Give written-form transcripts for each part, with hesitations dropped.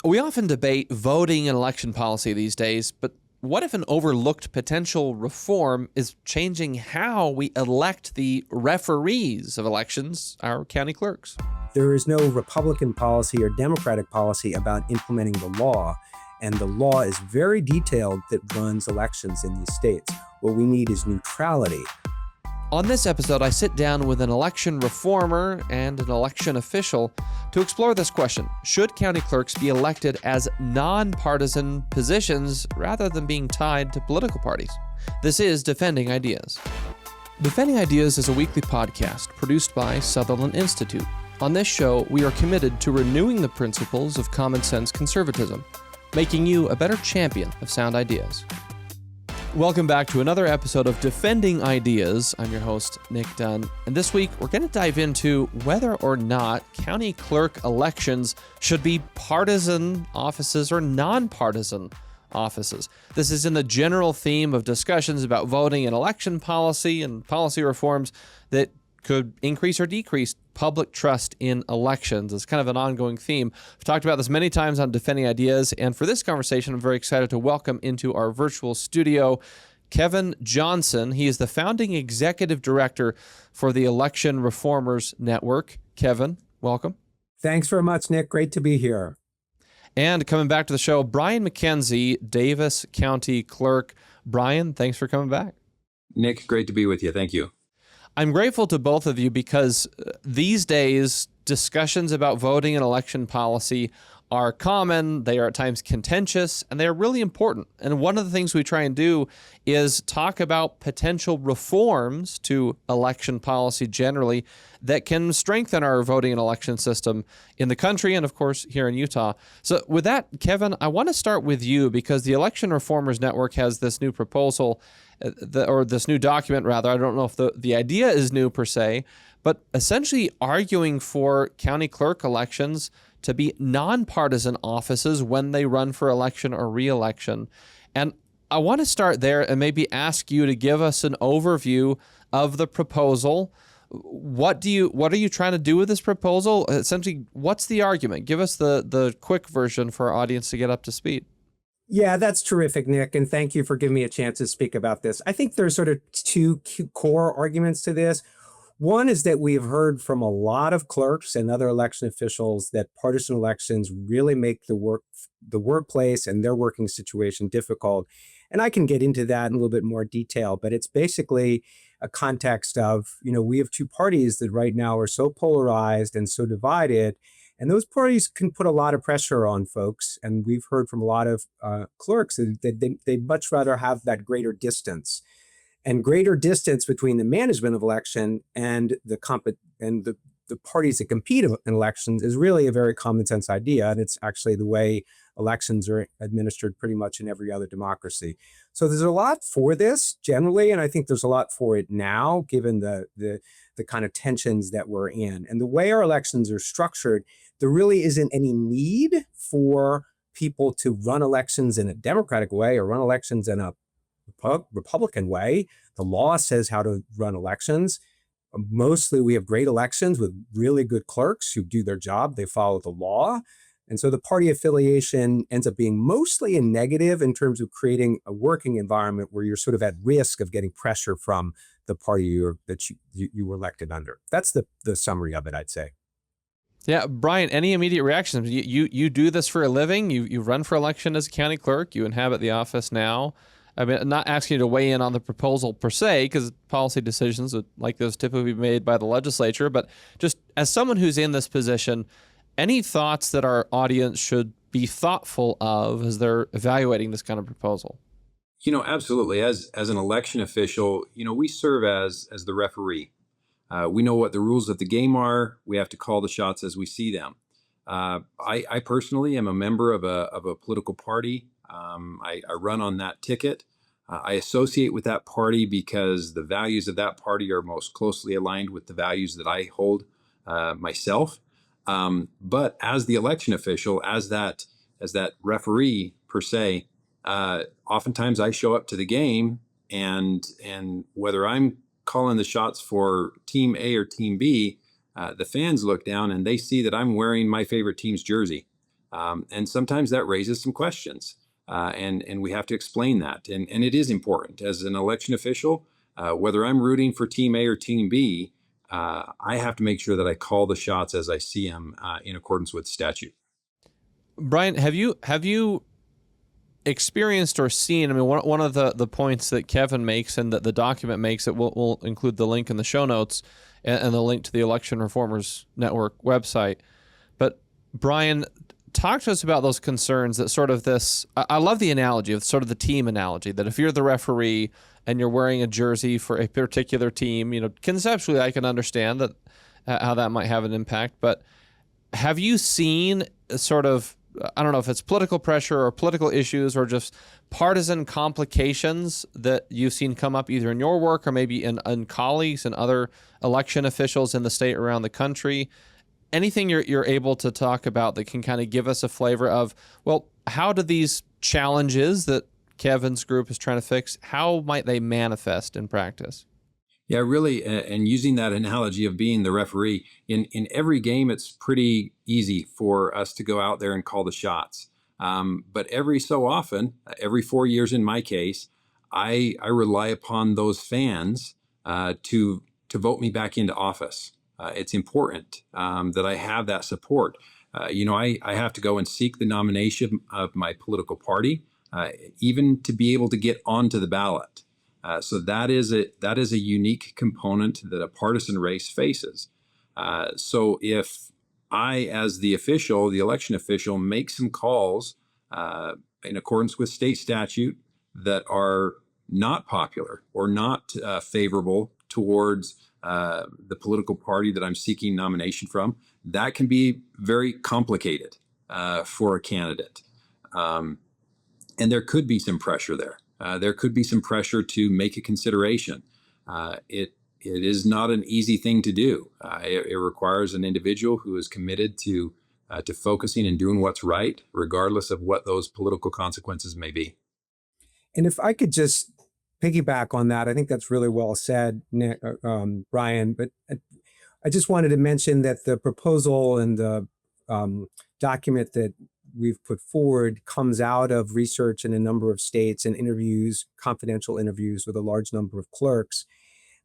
We often debate voting and election policy these days, but what if an overlooked potential reform is changing how we elect the referees of elections, our county clerks? There is no Republican policy or Democratic policy about implementing the law, and the law is very detailed that runs elections in these states. What we need is neutrality. On this episode, I sit down with an election reformer and an election official to explore this question. Should county clerks be elected as nonpartisan positions rather than being tied to political parties? This is Defending Ideas. Defending Ideas is a weekly podcast produced by Sutherland Institute. On this show, we are committed to renewing the principles of common sense conservatism, making you a better champion of sound ideas. Welcome back to another episode of Defending Ideas. I'm your host, Nic Dunn, and this week we're going to dive into whether or not county clerk elections should be partisan offices or nonpartisan offices. This is in the general theme of discussions about voting and election policy and policy reforms that could increase or decrease public trust in elections. It's kind of an ongoing theme. I've talked about this many times on Defending Ideas, and for this conversation, I'm very excited to welcome into our virtual studio Kevin Johnson. He is the founding executive director for the Election Reformers Network. Kevin, welcome. Thanks very much, Nick. Great to be here. And coming back to the show, Brian McKenzie, Davis County Clerk. Brian, thanks for coming back. Nick, great to be with you. Thank you. I'm grateful to both of you because these days, discussions about voting and election policy are common, they are at times contentious, and they are really important. And one of the things we try and do is talk about potential reforms to election policy generally that can strengthen our voting and election system in the country and, of course, here in Utah. So with that, Kevin, I want to start with you because the Election Reformers Network has this new proposal or this new document, rather. I don't know if the idea is new per se, but essentially arguing for county clerk elections to be nonpartisan offices when they run for election or re-election. And I want to start there and maybe ask you to give us an overview of the proposal. What are you trying to do with this proposal? Essentially, what's the argument? Give us the quick version for our audience to get up to speed. Yeah, that's terrific, Nick, and thank you for giving me a chance to speak about this. I think there's sort of two core arguments to this. One is that we have heard from a lot of clerks and other election officials that partisan elections really make the workplace and their working situation difficult. And I can get into that in a little bit more detail, but it's basically a context of, we have two parties that right now are so polarized and so divided. And those parties can put a lot of pressure on folks. And we've heard from a lot of clerks that they'd much rather have that greater distance. And greater distance between the management of election and the parties that compete in elections is really a very common sense idea. And it's actually the way elections are administered pretty much in every other democracy. So there's a lot for this generally, and I think there's a lot for it now, given the kind of tensions that we're in. And the way our elections are structured, there really isn't any need for people to run elections in a Democratic way or run elections in a Republican way. The law says how to run elections. Mostly we have great elections with really good clerks who do their job. They follow the law. And so the party affiliation ends up being mostly a negative in terms of creating a working environment where you're sort of at risk of getting pressure from the party that you were elected under. That's the summary of it, I'd say. Yeah, Brian, any immediate reactions? You do this for a living. You run for election as a county clerk. You inhabit the office now. I mean, I'm not asking you to weigh in on the proposal per se, because policy decisions like those typically be made by the legislature. But just as someone who's in this position, any thoughts that our audience should be thoughtful of as they're evaluating this kind of proposal? Absolutely. As an election official, we serve as the referee. We know what the rules of the game are. We have to call the shots as we see them. I personally am a member of a political party. I run on that ticket. I associate with that party because the values of that party are most closely aligned with the values that I hold myself. But as the election official, as that referee per se, oftentimes I show up to the game, and whether I'm calling the shots for Team A or Team B, the fans look down and they see that I'm wearing my favorite team's jersey. And sometimes that raises some questions, and we have to explain that. And it is important as an election official, whether I'm rooting for Team A or Team B, I have to make sure that I call the shots as I see them in accordance with statute. Brian, have you experienced or seen? I mean, one of the points that Kevin makes and that the document makes, that we'll include the link in the show notes and the link to the Election Reformers Network website. But Brian, talk to us about those concerns that sort of this. I love the analogy of sort of the team analogy, that if you're the referee and you're wearing a jersey for a particular team, conceptually I can understand that how that might have an impact. But have you seen sort of, I don't know if it's political pressure or political issues or just partisan complications that you've seen come up either in your work or maybe in colleagues and other election officials in the state around the country? Anything you're able to talk about that can kind of give us a flavor of, well, how do these challenges that Kevin's group is trying to fix, how might they manifest in practice? Yeah, really, and using that analogy of being the referee, in every game, it's pretty easy for us to go out there and call the shots. But every so often, every 4 years in my case, I rely upon those fans to vote me back into office. It's important that I have that support. I have to go and seek the nomination of my political party, even to be able to get onto the ballot. So that is a unique component that a partisan race faces. So if I, as the election official, make some calls in accordance with state statute that are not popular or not favorable towards the political party that I'm seeking nomination from, that can be very complicated for a candidate. And there could be some pressure there. There could be some pressure to make a consideration. It is not an easy thing to do. It requires an individual who is committed to focusing and doing what's right, regardless of what those political consequences may be. And if I could just piggyback on that, I think that's really well said, Nic, Brian. But I just wanted to mention that the proposal and the document that we've put forward comes out of research in a number of states and interviews, confidential interviews with a large number of clerks,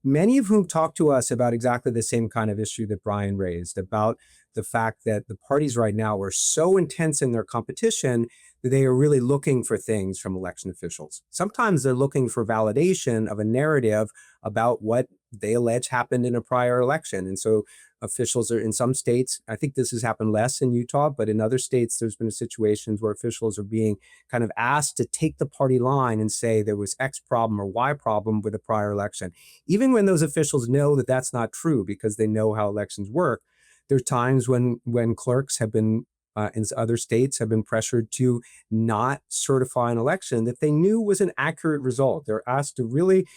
many of whom talk to us about exactly the same kind of issue that Brian raised, about the fact that the parties right now are so intense in their competition that they are really looking for things from election officials. Sometimes they're looking for validation of a narrative about what they allege happened in a prior election. And so officials are, in some states, I think this has happened less in Utah, but in other states, there's been situations where officials are being kind of asked to take the party line and say there was X problem or Y problem with a prior election. Even when those officials know that that's not true because they know how elections work, there's times when clerks have been in other states have been pressured to not certify an election that they knew was an accurate result. They're asked to really,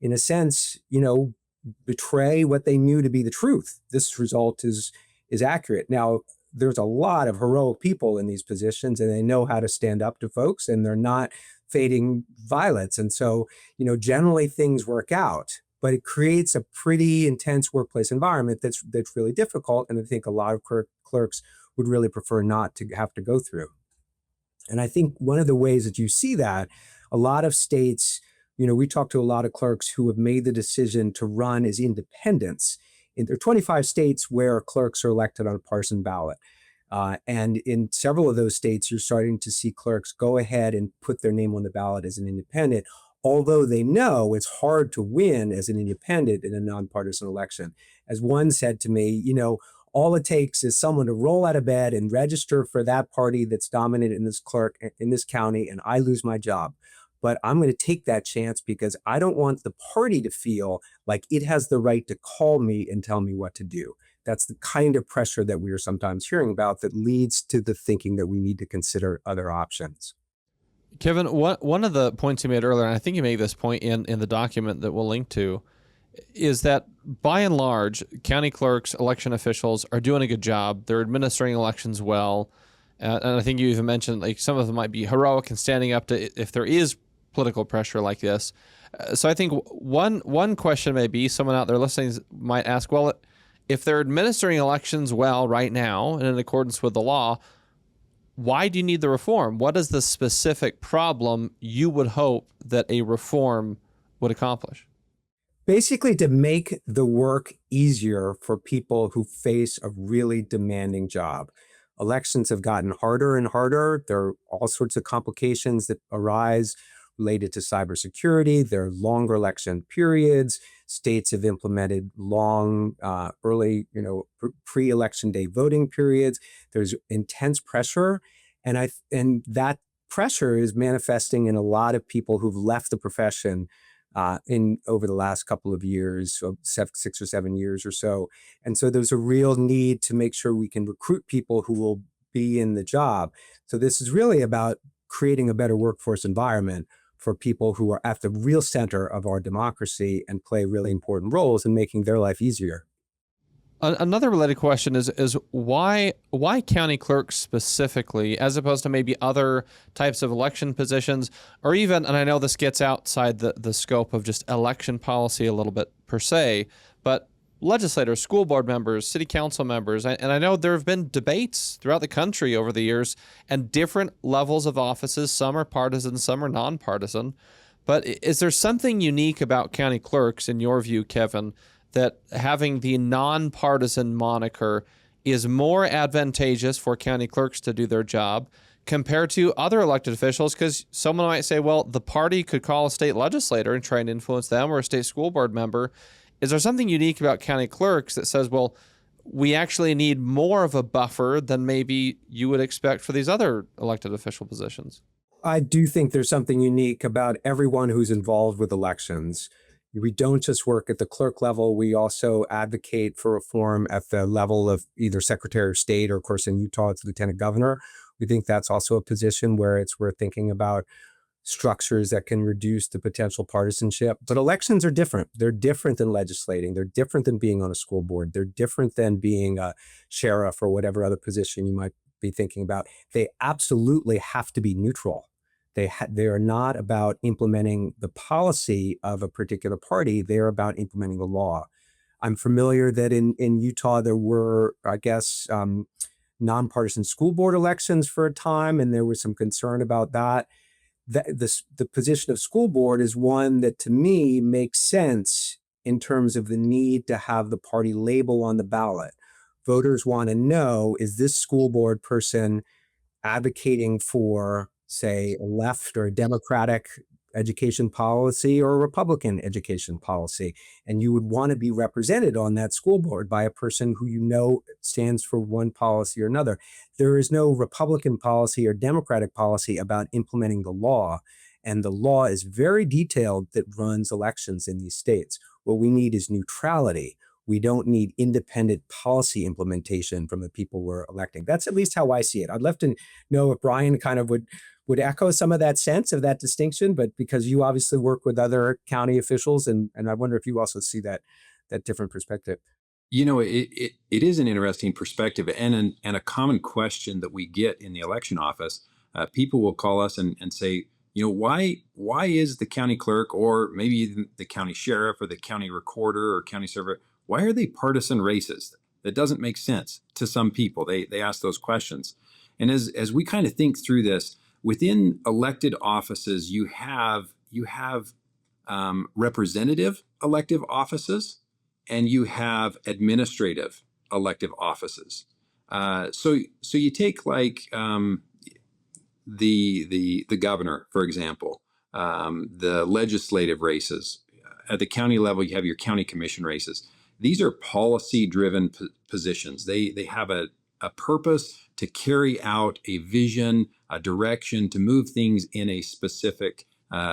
in a sense, betray what they knew to be the truth. This result is accurate. Now, there's a lot of heroic people in these positions, and they know how to stand up to folks, and they're not feigning violence. And so, generally things work out, but it creates a pretty intense workplace environment that's really difficult. And I think a lot of clerks would really prefer not to have to go through. And I think one of the ways that you see that, a lot of states, we talk to a lot of clerks who have made the decision to run as independents. There are 25 states where clerks are elected on a partisan ballot. And in several of those states, you're starting to see clerks go ahead and put their name on the ballot as an independent, although they know it's hard to win as an independent in a nonpartisan election. As one said to me, all it takes is someone to roll out of bed and register for that party that's dominant in this county, and I lose my job. But I'm going to take that chance because I don't want the party to feel like it has the right to call me and tell me what to do. That's the kind of pressure that we are sometimes hearing about that leads to the thinking that we need to consider other options. Kevin, one of the points you made earlier, and I think you made this point in the document that we'll link to, is that by and large, county clerks, election officials are doing a good job. They're administering elections well. And I think you even mentioned like some of them might be heroic and standing up to if there is political pressure like this. So I think one question may be, someone out there listening might ask, well, if they're administering elections well right now and in accordance with the law, why do you need the reform? What is the specific problem you would hope that a reform would accomplish? Basically, to make the work easier for people who face a really demanding job. Elections have gotten harder and harder. There are all sorts of complications that arise related to cybersecurity. There are longer election periods. States have implemented long, early, pre-election day voting periods. There's intense pressure, and that pressure is manifesting in a lot of people who've left the profession in over the last couple of years, so 6 or 7 years or so. And so there's a real need to make sure we can recruit people who will be in the job. So this is really about creating a better workforce environment for people who are at the real center of our democracy and play really important roles in making their life easier. Another related question is why county clerks specifically, as opposed to maybe other types of election positions, or even, and I know this gets outside the scope of just election policy a little bit per se, but legislators, school board members, city council members, and I know there have been debates throughout the country over the years and different levels of offices. Some are partisan, some are nonpartisan. But is there something unique about county clerks, in your view, Kevin, that having the nonpartisan moniker is more advantageous for county clerks to do their job compared to other elected officials? Because someone might say, well, the party could call a state legislator and try and influence them, or a state school board member. Is there something unique about county clerks that says, well, we actually need more of a buffer than maybe you would expect for these other elected official positions? I do think there's something unique about everyone who's involved with elections. We don't just work at the clerk level. We also advocate for reform at the level of either Secretary of State or, of course, in Utah, it's Lieutenant Governor. We think that's also a position where it's worth thinking about structures that can reduce the potential partisanship. But elections are different. They're different than legislating. They're different than being on a school board. They're different than being a sheriff or whatever other position you might be thinking about. They absolutely have to be neutral. They are not about implementing the policy of a particular party. They are about implementing the law. I'm familiar that in Utah, there were, I guess, nonpartisan school board elections for a time, and there was some concern about that. The position of school board is one that, to me, makes sense in terms of the need to have the party label on the ballot. Voters want to know, is this school board person advocating for, say, a left or a Democratic education policy or a Republican education policy? And you would want to be represented on that school board by a person who you know stands for one policy or another. There is no Republican policy or Democratic policy about implementing the law. And the law is very detailed that runs elections in these states. What we need is neutrality. We don't need independent policy implementation from the people we're electing. That's at least how I see it. I'd love to know if Brian kind of would echo some of that sense of that distinction, but because you obviously work with other county officials, and I wonder if you also see that different perspective. It is an interesting perspective and a common question that we get in the election office. People will call us and say, why is the county clerk, or maybe even the county sheriff or the county recorder or county server, why are they partisan races? That doesn't make sense to some people. They ask those questions. And as we kind of think through this, within elected offices, you have representative elective offices, and you have administrative elective offices. So you take like the governor, for example, the legislative races. At the county level, you have your county commission races. These are policy-driven positions. They have a purpose to carry out a vision, a direction, to move things in a specific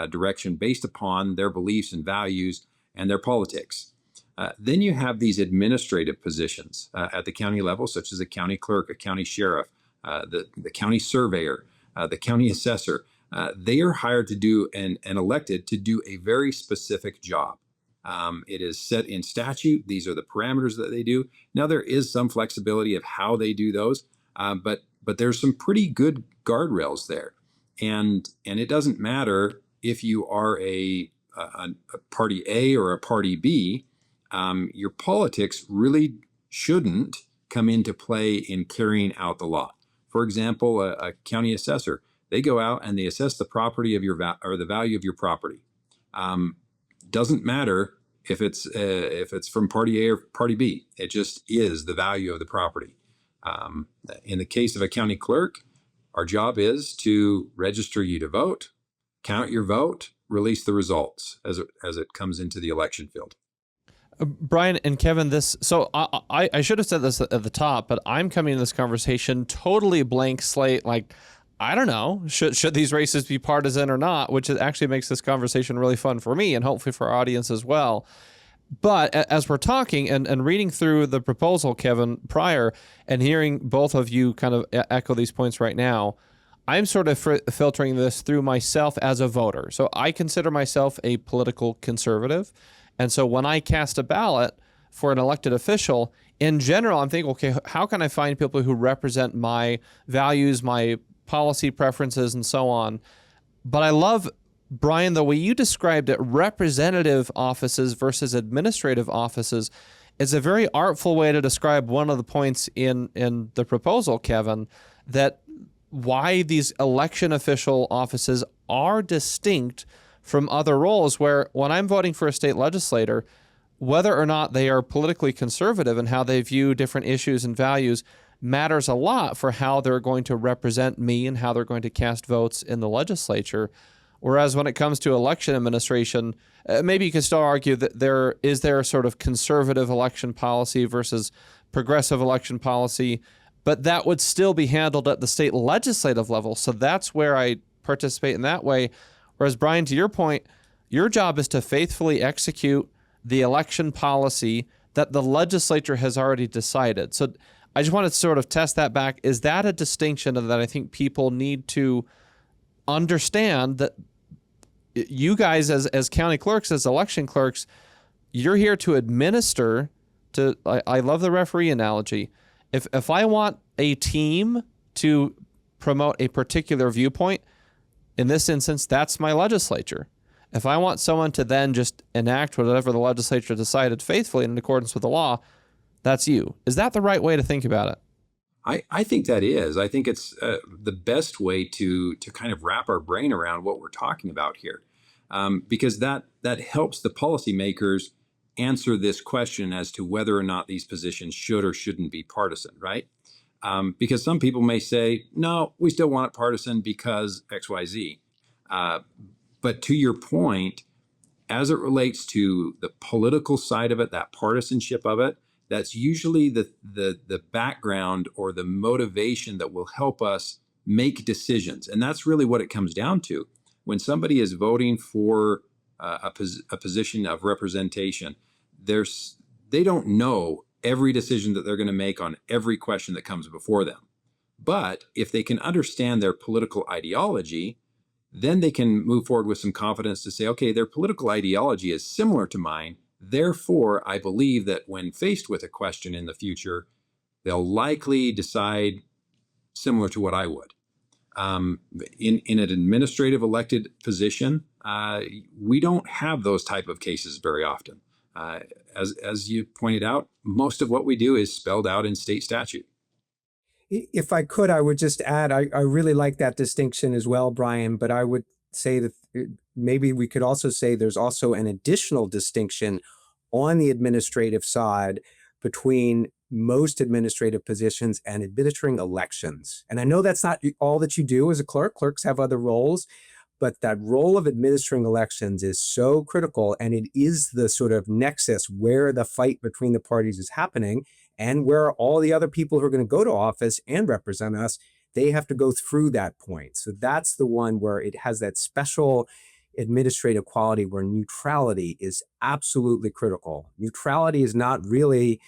direction based upon their beliefs and values and their politics. Then you have these administrative positions at the county level, such as a county clerk, a county sheriff, the county surveyor, the county assessor. They are hired to do and elected to do a very specific job. It is set in statute. These are the parameters that they do. Now, there is some flexibility of how they do those, but there's some pretty good guardrails there. And it doesn't matter if you are a party A or a party B. Your politics really shouldn't come into play in carrying out the law. For example, a county assessor, they go out and they assess the property of your or the value of your property. Doesn't matter if it's from party A or party B. It just is the value of the property. In the case of a county clerk, our job is to register you to vote, count your vote, release the results as it comes into the election field. Brian and Kevin, so I should have said this at the top, but I'm coming to this conversation totally blank slate. Like, I don't know, should these races be partisan or not, which actually makes this conversation really fun for me and hopefully for our audience as well. But as we're talking and reading through the proposal, Kevin, prior, and hearing both of you kind of echo these points right now, I'm sort of filtering this through myself as a voter. So I consider myself a political conservative. And so when I cast a ballot for an elected official, in general, I'm thinking, okay, how can I find people who represent my values, my policy preferences, and so on? But I love, Brian, the way you described it, representative offices versus administrative offices, is a very artful way to describe one of the points in the proposal, Kevin, that why these election official offices are distinct from other roles, where when I'm voting for a state legislator, whether or not they are politically conservative and how they view different issues and values matters a lot for how they're going to represent me and how they're going to cast votes in the legislature. Whereas when it comes to election administration, maybe you could still argue that there is sort of conservative election policy versus progressive election policy, but that would still be handled at the state legislative level. So that's where I participate in that way. Whereas, Brian, to your point, your job is to faithfully execute the election policy that the legislature has already decided. So I just want to sort of test that back. Is that a distinction that I think people need to understand, that you guys as county clerks, as election clerks, you're here to administer to, I love the referee analogy. If I want a team to promote a particular viewpoint, in this instance, that's my legislature. If I want someone to then just enact whatever the legislature decided faithfully in accordance with the law, that's you. Is that the right way to think about it? I think that is. I think it's the best way to kind of wrap our brain around what we're talking about here, because that helps the policymakers answer this question as to whether or not these positions should or shouldn't be partisan, right? Because some people may say, no, we still want it partisan because X, Y, Z. But to your point, as it relates to the political side of it, that partisanship of it, that's usually the background or the motivation that will help us make decisions. And that's really what it comes down to. When somebody is voting for a position of representation, they don't know every decision that they're going to make on every question that comes before them. But if they can understand their political ideology, then they can move forward with some confidence to say, okay, their political ideology is similar to mine. Therefore, I believe that when faced with a question in the future, they'll likely decide similar to what I would. In an administrative elected position, we don't have those type of cases very often. As you pointed out, most of what we do is spelled out in state statute. If I could, I would just add, I really like that distinction as well, Brian, but I would say that maybe we could also say there's also an additional distinction on the administrative side between most administrative positions and administering elections. And I know that's not all that you do as a clerk. Clerks have other roles, but that role of administering elections is so critical, and it is the sort of nexus where the fight between the parties is happening and where all the other people who are going to go to office and represent us, they have to go through that point. So that's the one where it has that special administrative quality where neutrality is absolutely critical. Neutrality is not really,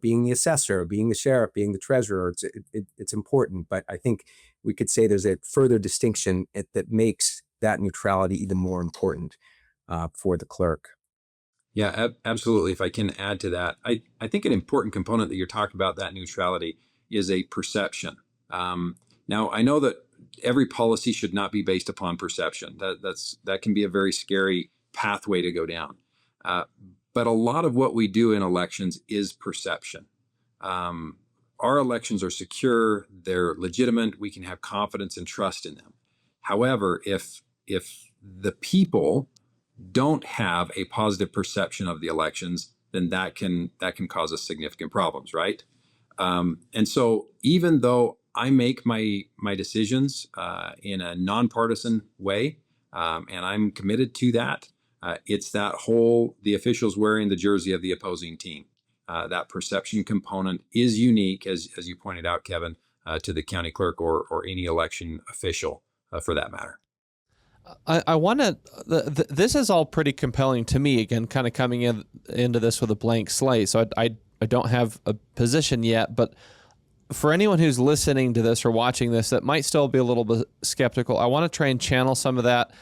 being the assessor, being the sheriff, being the treasurer. It's important, but I think we could say there's a further distinction that makes that neutrality even more important for the clerk. Yeah, absolutely. If I can add to that, I think an important component that you're talking about, that neutrality, is a perception. Now, I know that every policy should not be based upon perception. That can be a very scary pathway to go down. But a lot of what we do in elections is perception. our elections are secure, they're legitimate, we can have confidence and trust in them. However, if the people don't have a positive perception of the elections, then that can cause us significant problems, right? And so, even though I make my decisions in a nonpartisan way, and I'm committed to that, it's that whole the officials wearing the jersey of the opposing team. That perception component is unique, as you pointed out, Kevin, to the county clerk or any election official for that matter. I want to. This is all pretty compelling to me. Again, kind of coming into this with a blank slate, so I don't have a position yet. But for anyone who's listening to this or watching this that might still be a little bit skeptical, I want to try and channel some of that,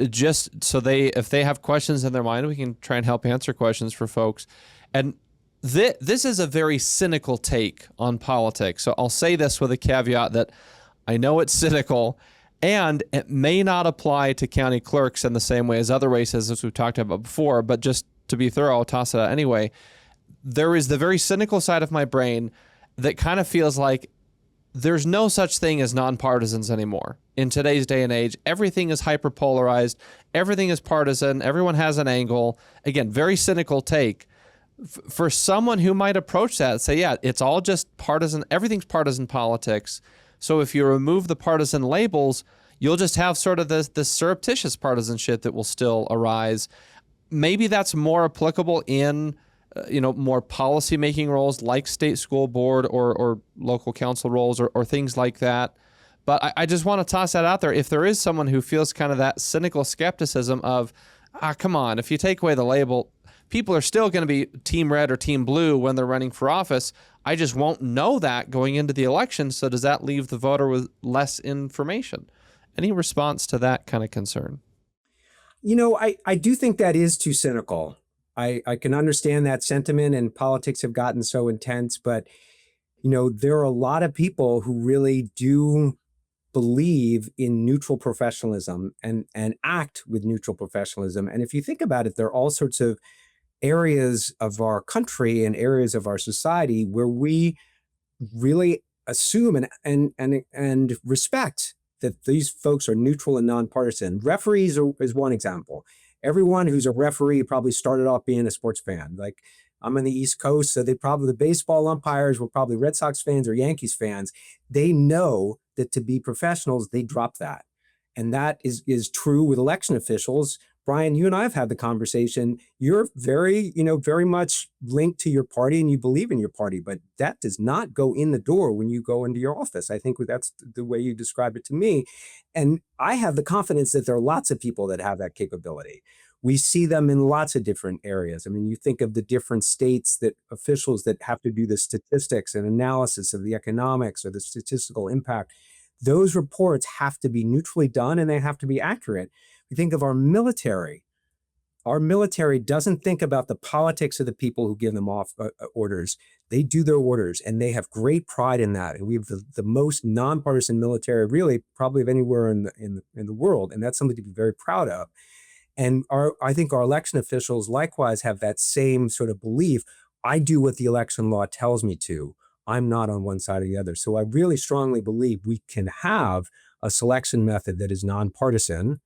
just so if they have questions in their mind, we can try and help answer questions for folks. And this is a very cynical take on politics. So I'll say this with a caveat that I know it's cynical. And it may not apply to county clerks in the same way as other races, as we've talked about before, but just to be thorough, I'll toss it out anyway. There is the very cynical side of my brain that kind of feels like there's no such thing as nonpartisans anymore. In today's day and age, everything is hyperpolarized, everything is partisan, everyone has an angle. Again, very cynical take. For someone who might approach that and say, yeah, it's all just partisan, everything's partisan politics. So if you remove the partisan labels, you'll just have sort of this surreptitious partisanship that will still arise. Maybe that's more applicable in more policy-making roles like state school board or local council roles or things like that. But I just want to toss that out there. If there is someone who feels kind of that cynical skepticism of, come on, if you take away the label, people are still going to be team red or team blue when they're running for office. I just won't know that going into the election. So does that leave the voter with less information? Any response to that kind of concern? I do think that is too cynical. I can understand that sentiment, and politics have gotten so intense, but there are a lot of people who really do believe in neutral professionalism and act with neutral professionalism. And if you think about it, there are all sorts of areas of our country and areas of our society where we really assume and respect that these folks are neutral and nonpartisan. Referees is one example. Everyone who's a referee probably started off being a sports fan. Like, I'm on the East Coast, so the baseball umpires were probably Red Sox fans or Yankees fans. They know that to be professionals, they drop that. And that is true with election officials. Brian, you and I have had the conversation. You're very much linked to your party and you believe in your party, but that does not go in the door when you go into your office. I think that's the way you described it to me. And I have the confidence that there are lots of people that have that capability. We see them in lots of different areas. I mean, you think of the different states that officials that have to do the statistics and analysis of the economics or the statistical impact. Those reports have to be neutrally done and they have to be accurate. We think of our military. Our military doesn't think about the politics of the people who give them orders. They do their orders, and they have great pride in that. And we have the most nonpartisan military, really, probably of anywhere in the world, and that's something to be very proud of. And I think our election officials likewise have that same sort of belief. I do what the election law tells me to. I'm not on one side or the other. So I really strongly believe we can have a selection method that is nonpartisan,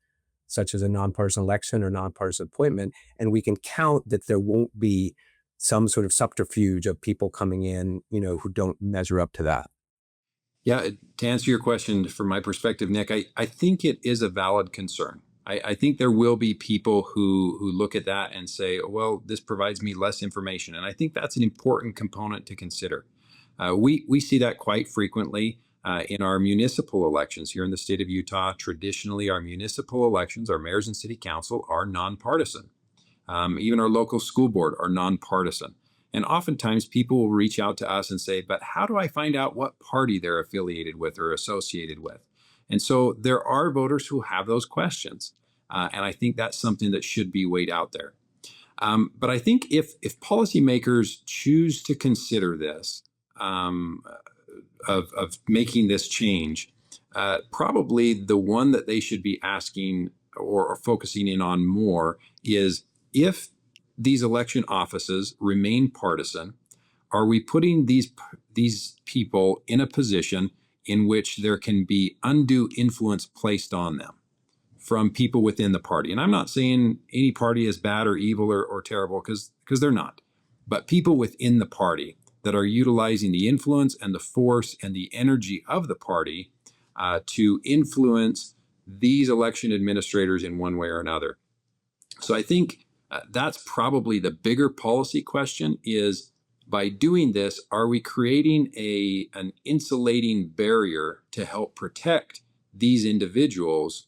such as a nonpartisan election or nonpartisan appointment, and we can count that there won't be some sort of subterfuge of people coming in, who don't measure up to that. Yeah, to answer your question from my perspective, Nick, I think it is a valid concern. I think there will be people who look at that and say, well, this provides me less information. And I think that's an important component to consider. We see that quite frequently in our municipal elections here in the state of Utah. Traditionally, our municipal elections, our mayors and city council, are nonpartisan. Even our local school board are nonpartisan. And oftentimes people will reach out to us and say, but how do I find out what party they're affiliated with or associated with? And so there are voters who have those questions. And I think that's something that should be weighed out there. But I think if policymakers choose to consider this, of making this change, probably the one that they should be asking or focusing in on more is, if these election offices remain partisan, are we putting these these people in a position in which there can be undue influence placed on them from people within the party. And I'm not saying any party is bad or evil or terrible, because they're not. But people within the party that are utilizing the influence and the force and the energy of the party to influence these election administrators in one way or another. So I think that's probably the bigger policy question is, by doing this, are we creating an insulating barrier to help protect these individuals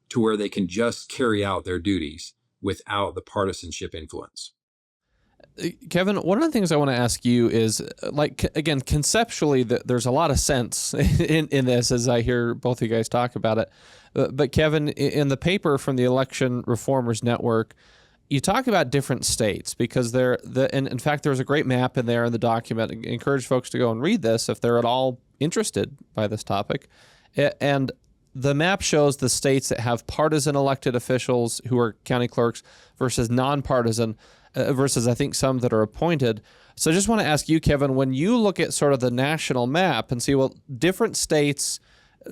to where they can just carry out their duties without the partisanship influence? Kevin, one of the things I want to ask you is, again, conceptually, there's a lot of sense in this as I hear both of you guys talk about it. But Kevin, in the paper from the Election Reformers Network, you talk about different states because and in fact, there's a great map in there in the document. I encourage folks to go and read this if they're at all interested by this topic. And the map shows the states that have partisan elected officials who are county clerks versus nonpartisan versus I think some that are appointed. So I just want to ask you, Kevin, when you look at sort of the national map and see, well, different states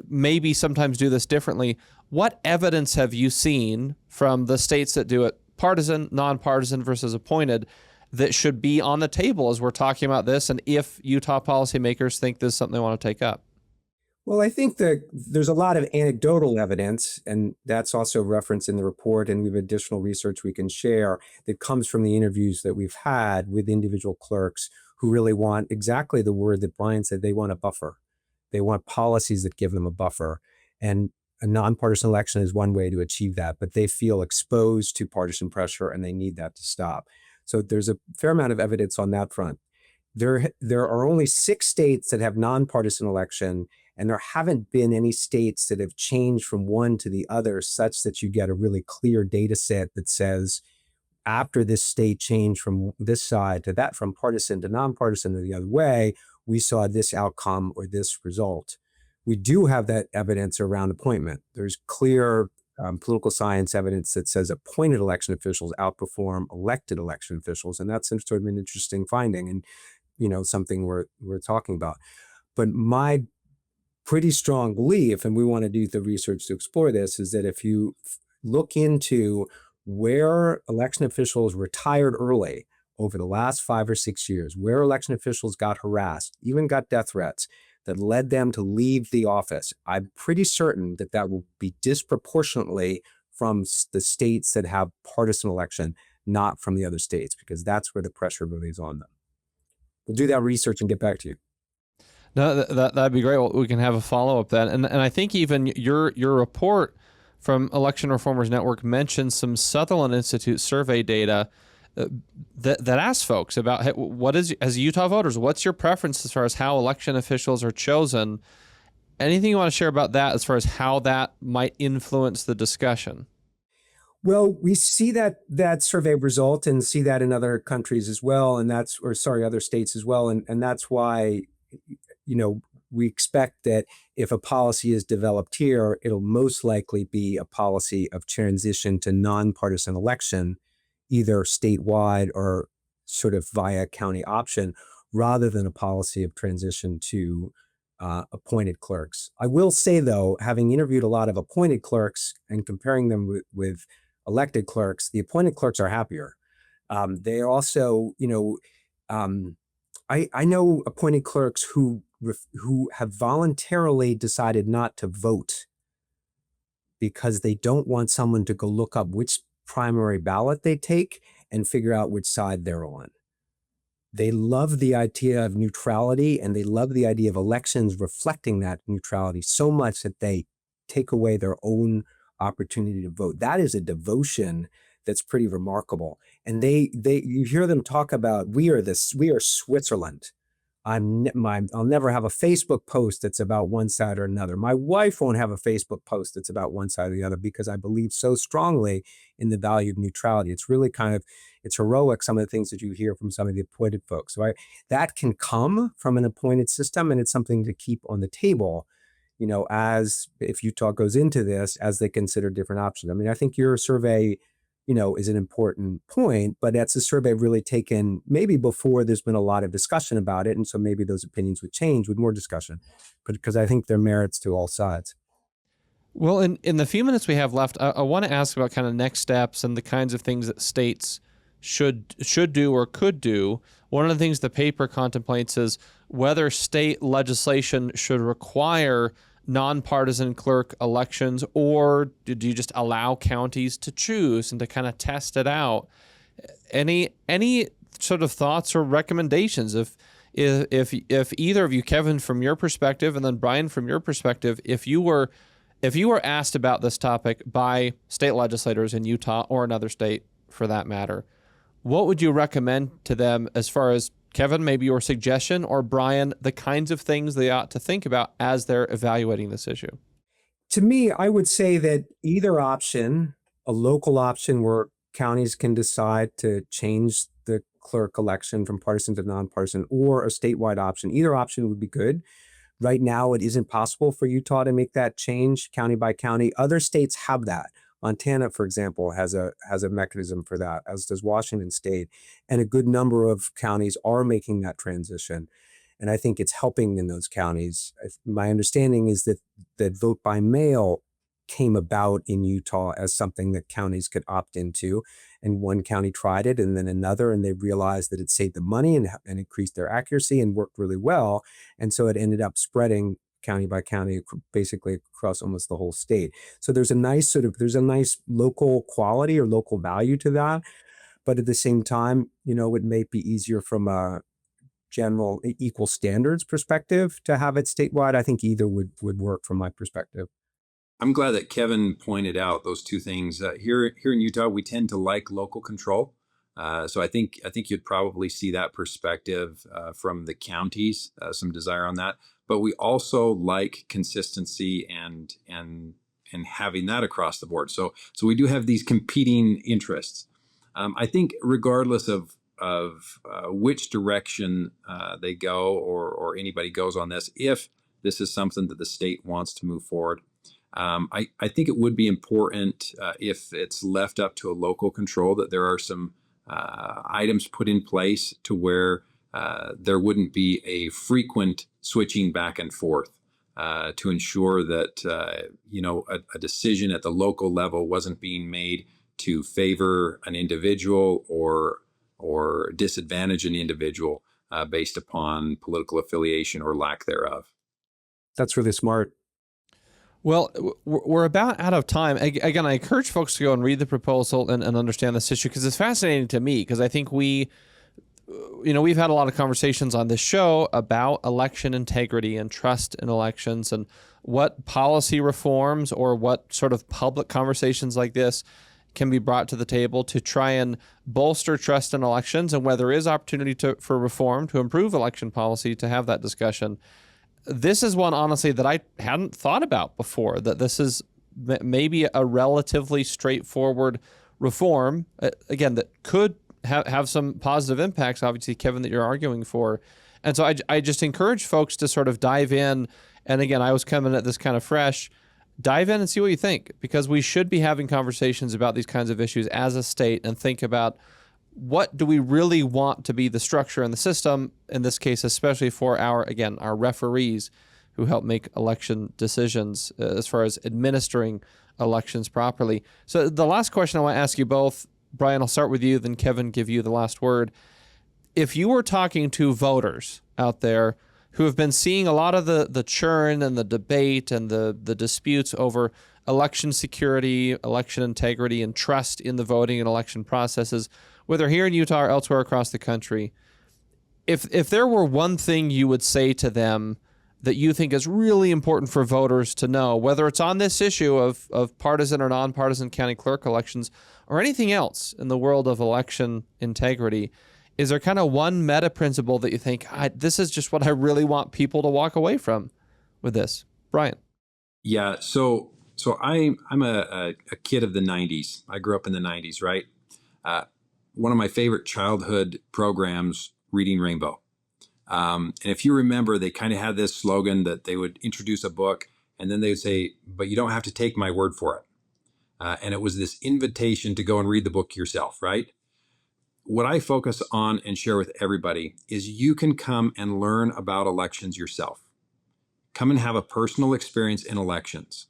maybe sometimes do this differently, what evidence have you seen from the states that do it partisan, nonpartisan versus appointed that should be on the table as we're talking about this, and if Utah policymakers think this is something they want to take up? Well, I think that there's a lot of anecdotal evidence, and that's also referenced in the report, and we have additional research we can share that comes from the interviews that we've had with individual clerks who really want exactly the word that Brian said. They want a buffer. They want policies that give them a buffer. And a nonpartisan election is one way to achieve that, but they feel exposed to partisan pressure and they need that to stop. So there's a fair amount of evidence on that front. There are only 6 states that have nonpartisan election, and there haven't been any states that have changed from one to the other such that you get a really clear data set that says, after this state changed from this side to that, from partisan to nonpartisan or the other way, we saw this outcome or this result. We do have that evidence around appointment. There's clear political science evidence that says appointed election officials outperform elected election officials, and that's sort of an interesting finding, and something we're talking about. But my pretty strong belief, and we want to do the research to explore this, is that if you look into where election officials retired early over the last 5 or 6 years, where election officials got harassed, even got death threats, that led them to leave the office, I'm pretty certain that that will be disproportionately from the states that have partisan election, not from the other states, because that's where the pressure really is on them. We'll do that research and get back to you. No, that'd be great. Well, we can have a follow-up then. And I think even your report from Election Reformers Network mentions some Sutherland Institute survey data that asks folks about, hey, what is, as Utah voters, what's your preference as far as how election officials are chosen? Anything you want to share about that as far as how that might influence the discussion? Well, we see that survey result and see that in other countries as well, and other states as well, and that's why, we expect that if a policy is developed here, it'll most likely be a policy of transition to nonpartisan election, either statewide or sort of via county option, rather than a policy of transition to appointed clerks. I will say, though, having interviewed a lot of appointed clerks and comparing them with elected clerks, the appointed clerks are happier. They also, I know appointed clerks who have voluntarily decided not to vote because they don't want someone to go look up which primary ballot they take and figure out which side they're on. They love the idea of neutrality, and they love the idea of elections reflecting that neutrality so much that they take away their own opportunity to vote. That is a devotion that's pretty remarkable. And you hear them talk about, we are Switzerland. I'll never have a Facebook post that's about one side or another. My wife won't have a Facebook post that's about one side or the other, because I believe so strongly in the value of neutrality. It's really it's heroic, some of the things that you hear from some of the appointed folks. So that can come from an appointed system, and it's something to keep on the table, as if Utah goes into this, as they consider different options. I mean, I think your survey is an important point, but that's a survey really taken maybe before there's been a lot of discussion about it. And so maybe those opinions would change with more discussion, but because I think there are merits to all sides. Well, in the few minutes we have left, I want to ask about kind of next steps and the kinds of things that states should do or could do. One of the things the paper contemplates is whether state legislation should require nonpartisan clerk elections, or do you just allow counties to choose and to kind of test it out? Any sort of thoughts or recommendations? If either of you, Kevin, from your perspective, and then Brian, from your perspective, if you were asked about this topic by state legislators in Utah or another state for that matter, what would you recommend to them as far as, Kevin, maybe your suggestion, or Brian, the kinds of things they ought to think about as they're evaluating this issue? To me, I would say that either option, a local option where counties can decide to change the clerk election from partisan to nonpartisan, or a statewide option, either option would be good. Right now, it isn't possible for Utah to make that change county by county. Other states have that. Montana, for example, has a mechanism for that, as does Washington State. And a good number of counties are making that transition. And I think it's helping in those counties. My understanding is that vote by mail came about in Utah as something that counties could opt into. And one county tried it, and then another, and they realized that it saved them money and increased their accuracy and worked really well. And so it ended up spreading county by county, basically across almost the whole state. So there's a nice local quality or local value to that. But at the same time, it may be easier from a general equal standards perspective to have it statewide. I think either would work from my perspective. I'm glad that Kevin pointed out those two things. Here in Utah, we tend to like local control. So I think you'd probably see that perspective from the counties, some desire on that. But we also like consistency and having that across the board. So we do have these competing interests. I think regardless of which direction they go or anybody goes on this, if this is something that the state wants to move forward, I think it would be important if it's left up to a local control that there are some items put in place to where there wouldn't be a frequent switching back and forth to ensure that a decision at the local level wasn't being made to favor an individual or disadvantage an individual based upon political affiliation or lack thereof. That's really smart. Well, we're about out of time. Again, I encourage folks to go and read the proposal and understand this issue, because it's fascinating to me, because I think we've had a lot of conversations on this show about election integrity and trust in elections, and what policy reforms or what sort of public conversations like this can be brought to the table to try and bolster trust in elections, and where there is opportunity for reform to improve election policy, to have that discussion. This is one, honestly, that I hadn't thought about before, that this is maybe a relatively straightforward reform, again, that could have some positive impacts, obviously, Kevin, that you're arguing for. And so I just encourage folks to sort of dive in. And again, I was coming at this kind of fresh. Dive in and see what you think, because we should be having conversations about these kinds of issues as a state and think about, what do we really want to be the structure in the system, in this case, especially for our referees who help make election decisions as far as administering elections properly. So the last question I want to ask you both, Brian, I'll start with you, then Kevin, give you the last word. If you were talking to voters out there who have been seeing a lot of the churn and the debate and the disputes over election security, election integrity, and trust in the voting and election processes, whether here in Utah or elsewhere across the country, if there were one thing you would say to them that you think is really important for voters to know, whether it's on this issue of partisan or nonpartisan county clerk elections or anything else in the world of election integrity, is there kind of one meta principle that you think, this is just what I really want people to walk away from with this? Brian. Yeah, so I'm a kid of the 90s. I grew up in the 90s, right? One of my favorite childhood programs, Reading Rainbow. And if you remember, they kind of had this slogan that they would introduce a book and then they would say, but you don't have to take my word for it. and it was this invitation to go and read the book yourself, right? What I focus on and share with everybody is you can come and learn about elections yourself. Come and have a personal experience in elections.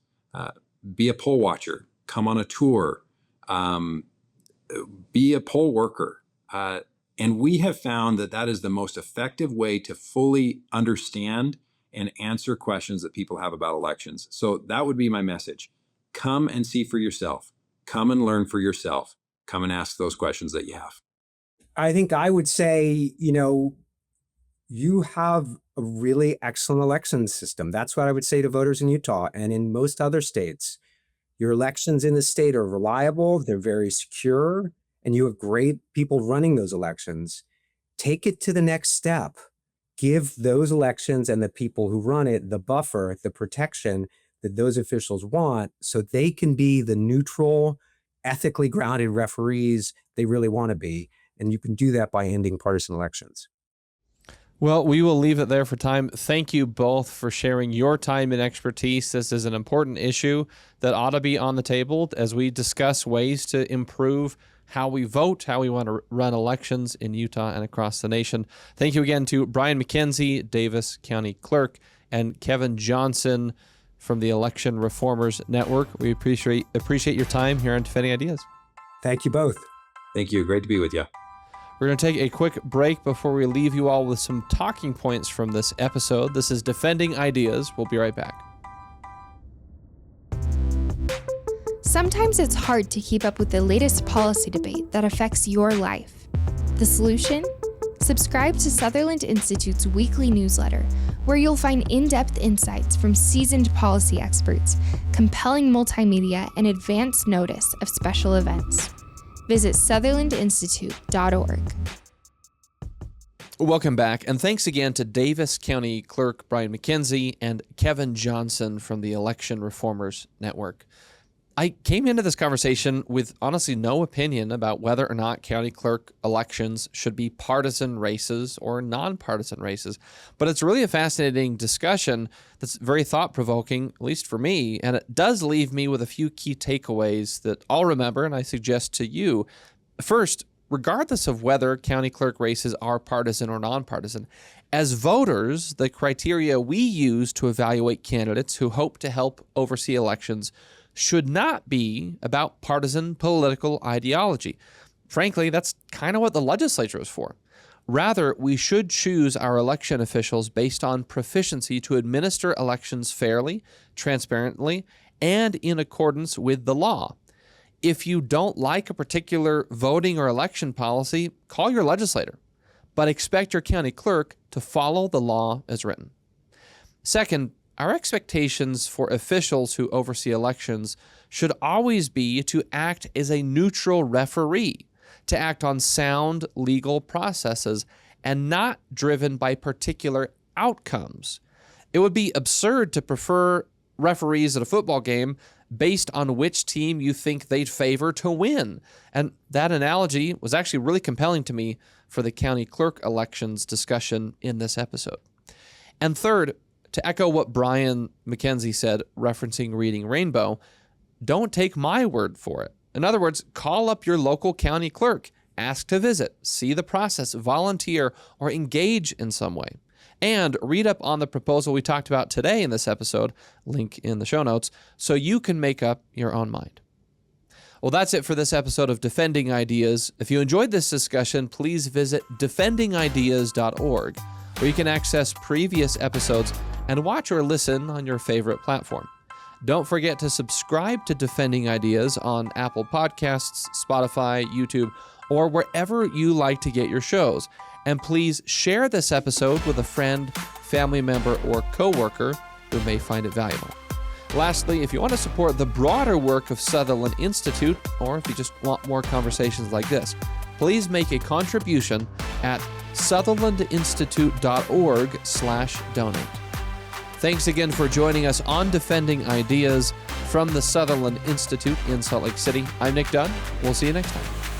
Be a poll watcher. Come on a tour. Be a poll worker. And we have found that that is the most effective way to fully understand and answer questions that people have about elections. So that would be my message. Come and see for yourself. Come and learn for yourself. Come and ask those questions that you have. I think I would say, you have a really excellent election system. That's what I would say to voters in Utah and in most other states. Your elections in the state are reliable, they're very secure, and you have great people running those elections. Take it to the next step. Give those elections and the people who run it the buffer, the protection that those officials want so they can be the neutral, ethically grounded referees they really want to be. And you can do that by ending partisan elections. Well, we will leave it there for time. Thank you both for sharing your time and expertise. This is an important issue that ought to be on the table as we discuss ways to improve how we vote, how we want to run elections in Utah and across the nation. Thank you again to Brian McKenzie, Davis County Clerk, and Kevin Johnson from the Election Reformers Network. We appreciate your time here on Defending Ideas. Thank you both. Thank you. Great to be with you. We're going to take a quick break before we leave you all with some talking points from this episode. This is Defending Ideas. We'll be right back. Sometimes it's hard to keep up with the latest policy debate that affects your life. The solution? Subscribe to Sutherland Institute's weekly newsletter, where you'll find in-depth insights from seasoned policy experts, compelling multimedia, and advance notice of special events. Visit sutherlandinstitute.org. Welcome back, and thanks again to Davis County Clerk Brian McKenzie and Kevin Johnson from the Election Reformers Network. I came into this conversation with honestly no opinion about whether or not county clerk elections should be partisan races or nonpartisan races, but it's really a fascinating discussion that's very thought-provoking, at least for me, and it does leave me with a few key takeaways that I'll remember and I suggest to you. First, regardless of whether county clerk races are partisan or nonpartisan, as voters, the criteria we use to evaluate candidates who hope to help oversee elections should not be about partisan political ideology. Frankly, that's kind of what the legislature is for. Rather, we should choose our election officials based on proficiency to administer elections fairly, transparently, and in accordance with the law. If you don't like a particular voting or election policy, call your legislator, but expect your county clerk to follow the law as written. Second, our expectations for officials who oversee elections should always be to act as a neutral referee, to act on sound legal processes and not driven by particular outcomes. It would be absurd to prefer referees at a football game based on which team you think they'd favor to win. And that analogy was actually really compelling to me for the county clerk elections discussion in this episode. And third, to echo what Brian McKenzie said, referencing Reading Rainbow, don't take my word for it. In other words, call up your local county clerk, ask to visit, see the process, volunteer, or engage in some way. And read up on the proposal we talked about today in this episode, link in the show notes, so you can make up your own mind. Well, that's it for this episode of Defending Ideas. If you enjoyed this discussion, please visit defendingideas.org, where you can access previous episodes and watch or listen on your favorite platform. Don't forget to subscribe to Defending Ideas on Apple Podcasts, Spotify, YouTube, or wherever you like to get your shows. And please share this episode with a friend, family member, or coworker who may find it valuable. Lastly, if you want to support the broader work of Sutherland Institute, or if you just want more conversations like this, please make a contribution at sutherlandinstitute.org/donate. Thanks again for joining us on Defending Ideas from the Sutherland Institute in Salt Lake City. I'm Nic Dunn. We'll see you next time.